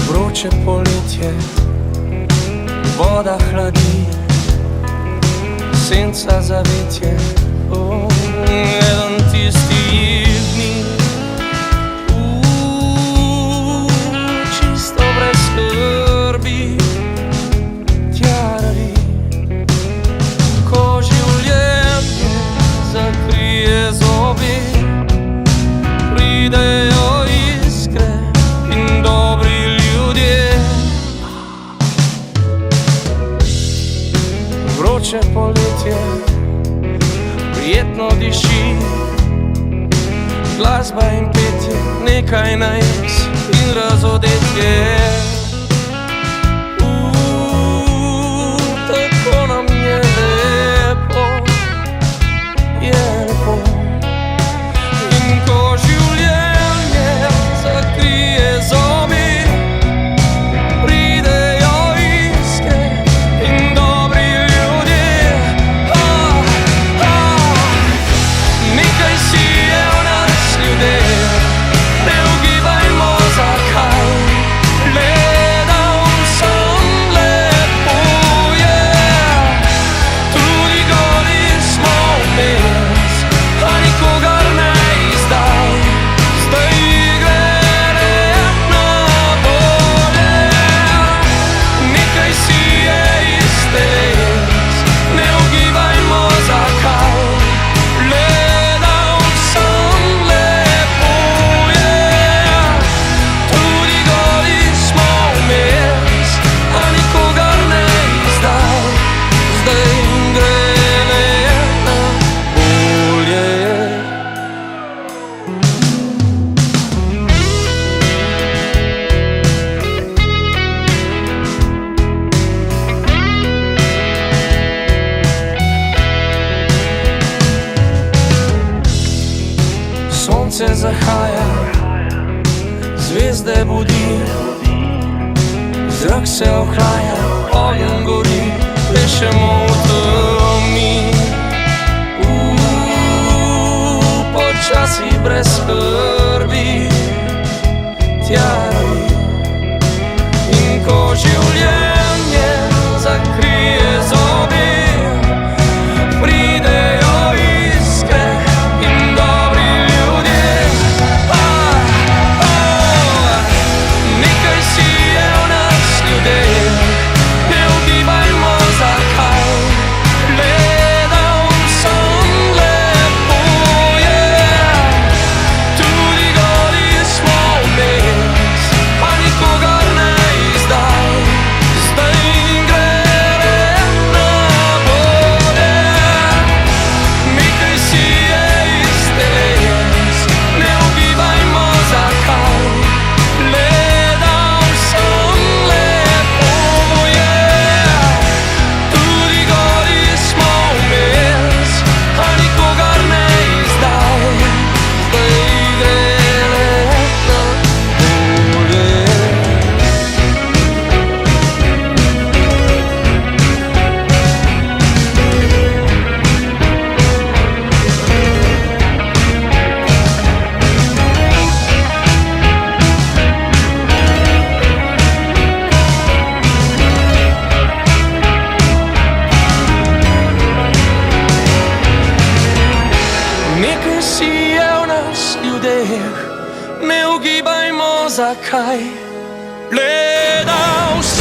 Vroče poletje, voda hladi, senca zavetje, eden tistih dni, čisto brez skrbi, tjaravi, ko življenje zakrije zobi, pridejo iskre in dobri ljudje. Vroče poletje prijetno diši, glasba in petje, nekaj na X in razodetje. Tako nam je lepo, je lepo. In ko življenje zakrije zobi, pridejo iskre in dobri ljudje. Nekaj si je v nas ljudeh, ne ugibajmo zakaj, gledal sem lepo je. Tudi goli smo vmes, a nikogar ne izdaj, zdaj gre na bolje. Nekaj si je iz teles, ne ugibajmo zakaj, gledal sem lepo je. Tudi goli smo vmes, a nikogar ne izdaj, zdaj gre na bolje. Sonce zahaja, zvezde budi, zrak se ohlaja, ogenj gori, plešemo v temi. Počasi brez skrbi, tjaravi. In ko življenje zakrije zobi, pridejo iskre in dobri ljudje. Nekaj si je v nas ljudeh, ne ugibajmo zakaj, gledal sem lepo je. Tudi goli smo vmes, a nikogar ne izdaj, zdaj gre na bolje. Nekaj si je iz teles, ne ugibajmo zakaj, gledal sem lepo je. Tudi goli smo vmes, a nikogar ne izdaj, zdaj gre na bolje. Nekaj si je v nas ljudeh, ne ugibajmo zakaj, gledal sem